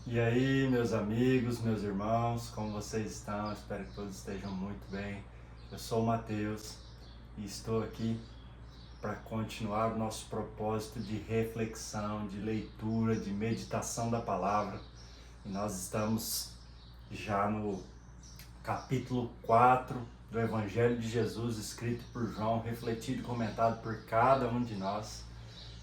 E aí, meus amigos, meus irmãos, como vocês estão? Espero que todos estejam muito bem. Eu sou o Mateus e estou aqui para continuar o nosso propósito de reflexão, de leitura, de meditação da palavra. E nós estamos já no capítulo 4 do Evangelho de Jesus, escrito por João, refletido e comentado por cada um de nós.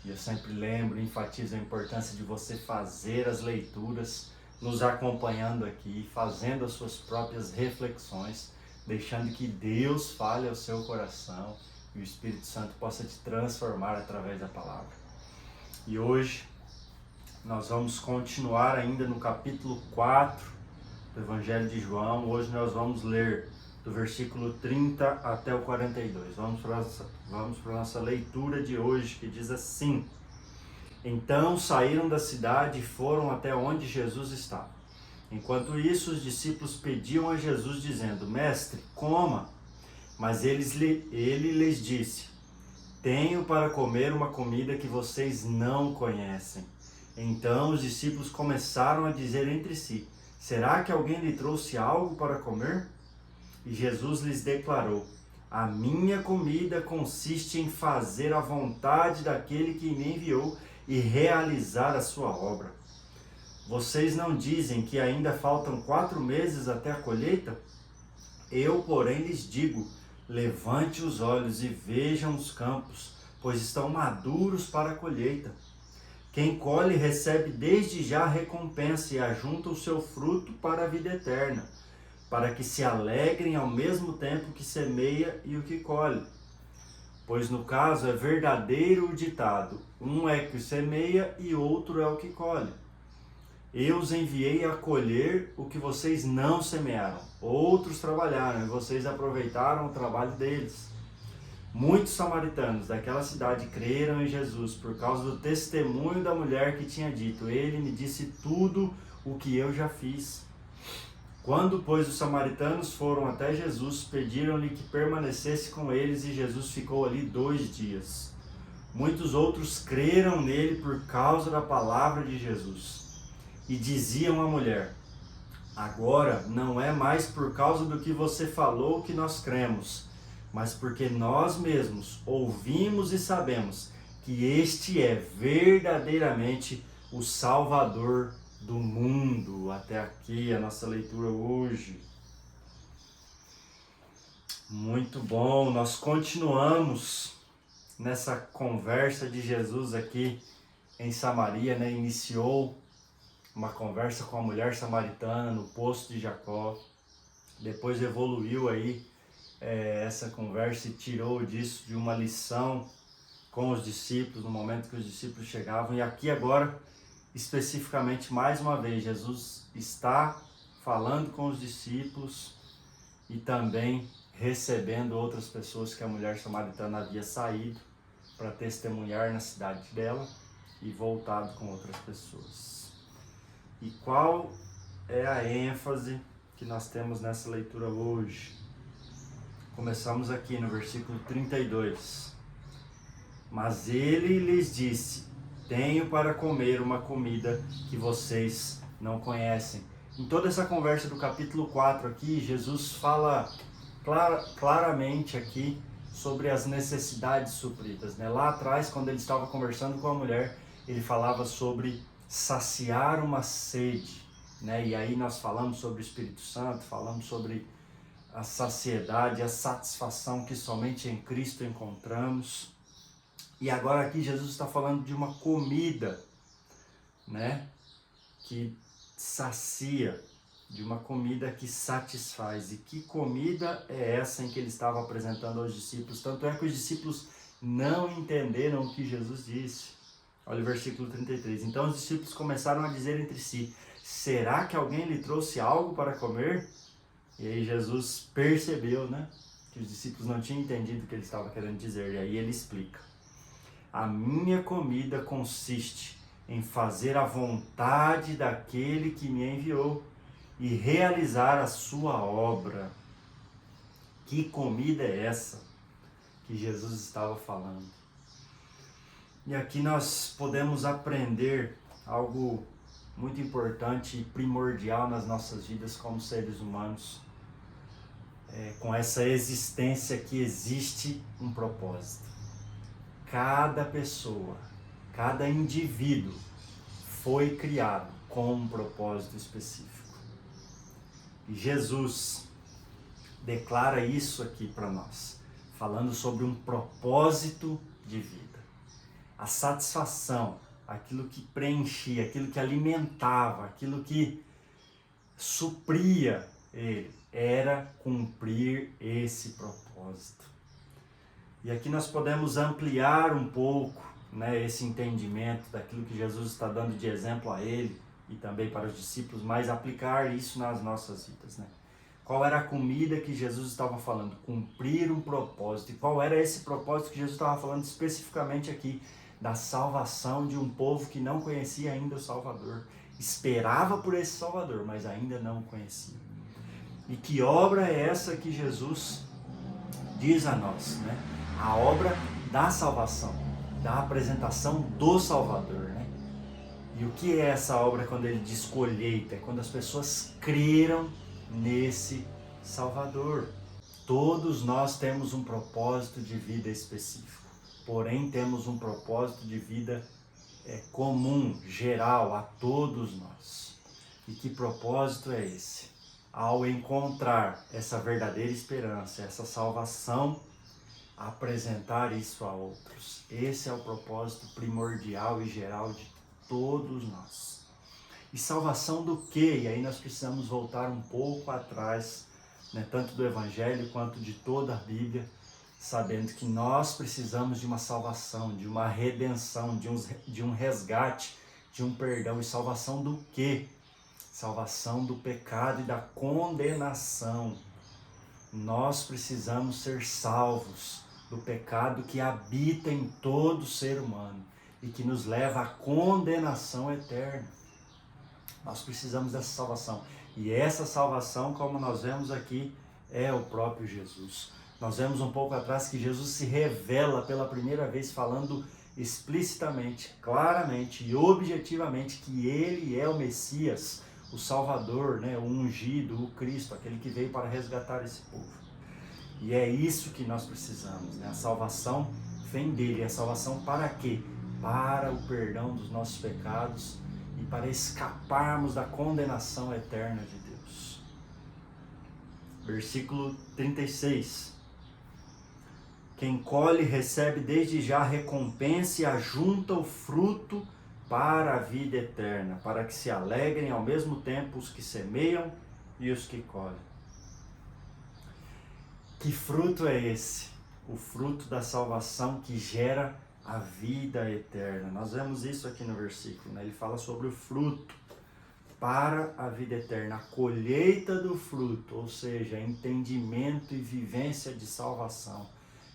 E eu sempre lembro, enfatizo a importância de você fazer as leituras, nos acompanhando aqui, fazendo as suas próprias reflexões, deixando que Deus fale ao seu coração e o Espírito Santo possa te transformar através da palavra. E hoje nós vamos continuar ainda no capítulo 4 do Evangelho de João. Hoje nós vamos ler do versículo 30 até o 42. Vamos para a nossa leitura de hoje, que diz assim: Então saíram da cidade e foram até onde Jesus estava. Enquanto isso, os discípulos pediam a Jesus, dizendo: Mestre, coma. Mas ele lhes disse: Tenho para comer uma comida que vocês não conhecem. Então os discípulos começaram a dizer entre si: Será que alguém lhe trouxe algo para comer? E Jesus lhes declarou: A minha comida consiste em fazer a vontade daquele que me enviou e realizar a sua obra. Vocês não dizem que ainda faltam 4 meses até a colheita? Eu, porém, lhes digo: levante os olhos e vejam os campos, pois estão maduros para a colheita. Quem colhe recebe desde já a recompensa e ajunta o seu fruto para a vida eterna, para que se alegrem ao mesmo tempo que semeia e o que colhe. Pois no caso é verdadeiro o ditado: um é que semeia e outro é o que colhe. Eu os enviei a colher o que vocês não semearam. Outros trabalharam e vocês aproveitaram o trabalho deles. Muitos samaritanos daquela cidade creram em Jesus por causa do testemunho da mulher que tinha dito: Ele me disse tudo o que eu já fiz. Quando, pois, os samaritanos foram até Jesus, pediram-lhe que permanecesse com eles, e Jesus ficou ali 2 dias. Muitos outros creram nele por causa da palavra de Jesus. E diziam à mulher: Agora não é mais por causa do que você falou que nós cremos, mas porque nós mesmos ouvimos e sabemos que este é verdadeiramente o Salvador do mundo. Até aqui a nossa leitura hoje. Muito bom, nós continuamos nessa conversa de Jesus aqui em Samaria, né? Iniciou uma conversa com a mulher samaritana no poço de Jacó, depois evoluiu aí essa conversa e tirou disso de uma lição com os discípulos, no momento que os discípulos chegavam. E aqui agora, especificamente, mais uma vez, Jesus está falando com os discípulos e também recebendo outras pessoas que a mulher samaritana havia saído para testemunhar na cidade dela e voltado com outras pessoas. E qual é a ênfase que nós temos nessa leitura hoje? Começamos aqui no versículo 32. Mas ele lhes disse: Tenho para comer uma comida que vocês não conhecem. Em toda essa conversa do capítulo 4 aqui, Jesus fala claramente aqui sobre as necessidades supridas, né? Lá atrás, quando ele estava conversando com a mulher, ele falava sobre saciar uma sede, né? E aí nós falamos sobre o Espírito Santo, falamos sobre a saciedade, a satisfação que somente em Cristo encontramos. E agora aqui Jesus está falando de uma comida, né? Que sacia, de uma comida que satisfaz. E que comida é essa em que ele estava apresentando aos discípulos? Tanto é que os discípulos não entenderam o que Jesus disse. Olha o versículo 33. Então os discípulos começaram a dizer entre si: Será que alguém lhe trouxe algo para comer? E aí Jesus percebeu, né, que os discípulos não tinham entendido o que ele estava querendo dizer. E aí ele explica: A minha comida consiste em fazer a vontade daquele que me enviou e realizar a sua obra. Que comida é essa que Jesus estava falando? E aqui nós podemos aprender algo muito importante e primordial nas nossas vidas como seres humanos, com essa existência que existe um propósito. Cada pessoa, cada indivíduo foi criado com um propósito específico. E Jesus declara isso aqui para nós, falando sobre um propósito de vida. A satisfação, aquilo que preenchia, aquilo que alimentava, aquilo que supria ele, era cumprir esse propósito. E aqui nós podemos ampliar um pouco, esse entendimento daquilo que Jesus está dando de exemplo a ele e também para os discípulos, mas aplicar isso nas nossas vidas. Qual era a comida que Jesus estava falando? Cumprir um propósito. E qual era esse propósito que Jesus estava falando especificamente aqui? Da salvação de um povo que não conhecia ainda o Salvador. Esperava por esse Salvador, mas ainda não o conhecia. E que obra é essa que Jesus diz a nós? A obra da salvação, da apresentação do Salvador. E o que é essa obra quando ele diz colheita? É quando as pessoas creram nesse Salvador. Todos nós temos um propósito de vida específico, porém temos um propósito de vida comum, geral, a todos nós. E que propósito é esse? Ao encontrar essa verdadeira esperança, essa salvação, apresentar isso a outros. Esse é o propósito primordial e geral de todos nós. E salvação do quê? E aí nós precisamos voltar um pouco atrás, tanto do Evangelho quanto de toda a Bíblia, sabendo que nós precisamos de uma salvação, de uma redenção, de um resgate, de um perdão. E salvação do quê? Salvação do pecado e da condenação. Nós precisamos ser salvos do pecado que habita em todo ser humano e que nos leva à condenação eterna. Nós precisamos dessa salvação. E essa salvação, como nós vemos aqui, é o próprio Jesus. Nós vemos um pouco atrás que Jesus se revela pela primeira vez falando explicitamente, claramente e objetivamente que ele é o Messias, o Salvador, o ungido, o Cristo, aquele que veio para resgatar esse povo. E é isso que nós precisamos, A salvação vem dele. A salvação para quê? Para o perdão dos nossos pecados e para escaparmos da condenação eterna de Deus. Versículo 36. Quem colhe recebe desde já a recompensa e ajunta o fruto para a vida eterna, para que se alegrem ao mesmo tempo os que semeiam e os que colhem. Que fruto é esse? O fruto da salvação que gera a vida eterna. Nós vemos isso aqui no versículo, Ele fala sobre o fruto para a vida eterna, a colheita do fruto, ou seja, entendimento e vivência de salvação.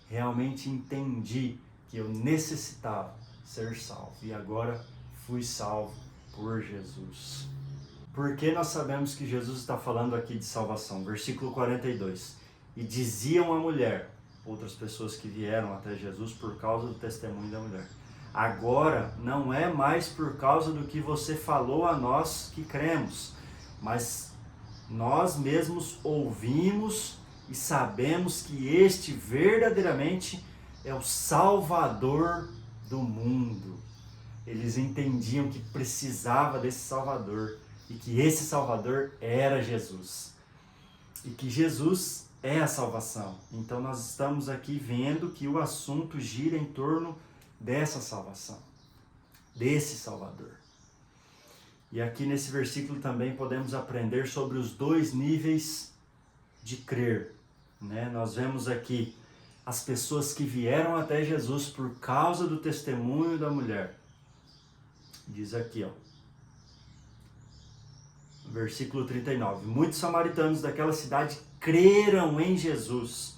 Realmente entendi que eu necessitava ser salvo e agora fui salvo por Jesus. Por que nós sabemos que Jesus está falando aqui de salvação? Versículo 42. E diziam à mulher, outras pessoas que vieram até Jesus por causa do testemunho da mulher: agora não é mais por causa do que você falou a nós que cremos, mas nós mesmos ouvimos e sabemos que este verdadeiramente é o Salvador do mundo. Eles entendiam que precisava desse Salvador e que esse Salvador era Jesus. E que Jesus é a salvação. Então nós estamos aqui vendo que o assunto gira em torno dessa salvação, desse Salvador. E aqui nesse versículo também podemos aprender sobre os dois níveis de crer. Nós vemos aqui as pessoas que vieram até Jesus por causa do testemunho da mulher. Diz aqui, versículo 39. Muitos samaritanos daquela cidade creram em Jesus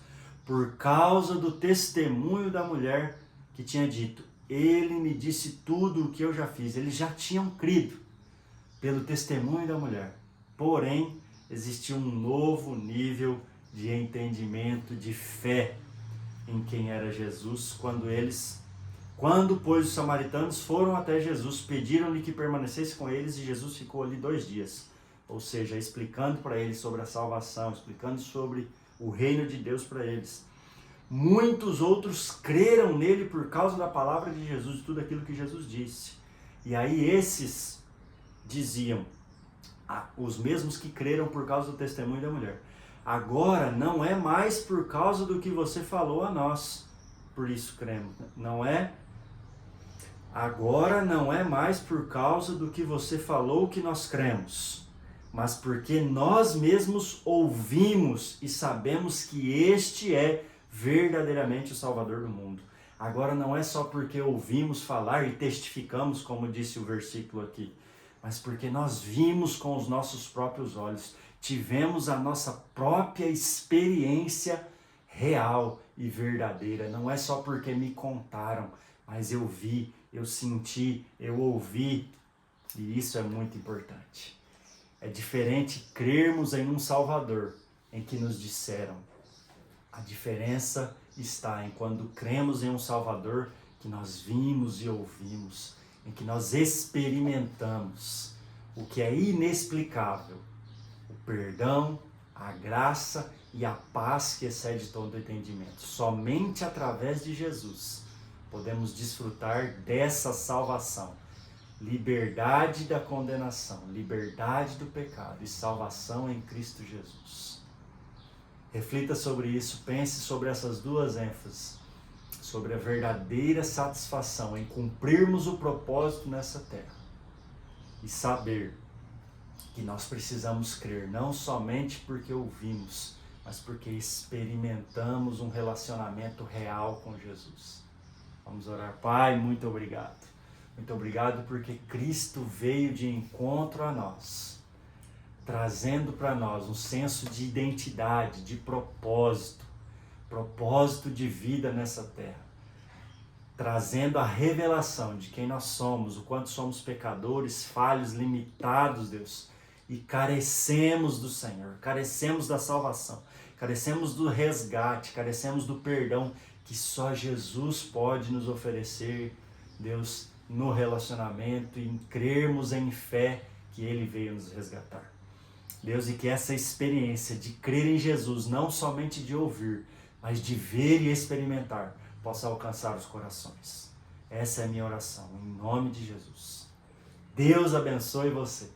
por causa do testemunho da mulher que tinha dito: ele me disse tudo o que eu já fiz. Eles já tinham crido pelo testemunho da mulher. Porém, existia um novo nível de entendimento, de fé em quem era Jesus, quando Quando, pois, os samaritanos foram até Jesus, pediram-lhe que permanecesse com eles e Jesus ficou ali 2 dias. Ou seja, explicando para eles sobre a salvação, explicando sobre o reino de Deus para eles. Muitos outros creram nele por causa da palavra de Jesus, de tudo aquilo que Jesus disse. E aí esses diziam, os mesmos que creram por causa do testemunho da mulher: agora não é mais por causa do que você falou a nós, por isso cremos. Agora não é mais por causa do que você falou que nós cremos, mas porque nós mesmos ouvimos e sabemos que este é verdadeiramente o Salvador do mundo. Agora não é só porque ouvimos falar e testificamos, como disse o versículo aqui, mas porque nós vimos com os nossos próprios olhos, tivemos a nossa própria experiência real e verdadeira. Não é só porque me contaram, mas eu vi, eu senti, eu ouvi, e isso é muito importante. É diferente crermos em um Salvador, em que nos disseram. A diferença está em quando cremos em um Salvador que nós vimos e ouvimos, em que nós experimentamos o que é inexplicável, o perdão, a graça e a paz que excede todo entendimento. Somente através de Jesus podemos desfrutar dessa salvação, liberdade da condenação, liberdade do pecado e salvação em Cristo Jesus. Reflita sobre isso, pense sobre essas duas ênfases, sobre a verdadeira satisfação em cumprirmos o propósito nessa terra e saber que nós precisamos crer não somente porque ouvimos, mas porque experimentamos um relacionamento real com Jesus. Vamos orar. Pai, muito obrigado. Muito obrigado porque Cristo veio de encontro a nós, trazendo para nós um senso de identidade, de propósito de vida nessa terra, trazendo a revelação de quem nós somos, o quanto somos pecadores, falhos, limitados, Deus, e carecemos do Senhor, carecemos da salvação, carecemos do resgate, carecemos do perdão que só Jesus pode nos oferecer, Deus, no relacionamento e em crermos em fé que Ele veio nos resgatar. Deus, e que essa experiência de crer em Jesus, não somente de ouvir, mas de ver e experimentar, possa alcançar os corações. Essa é a minha oração, em nome de Jesus. Deus abençoe você.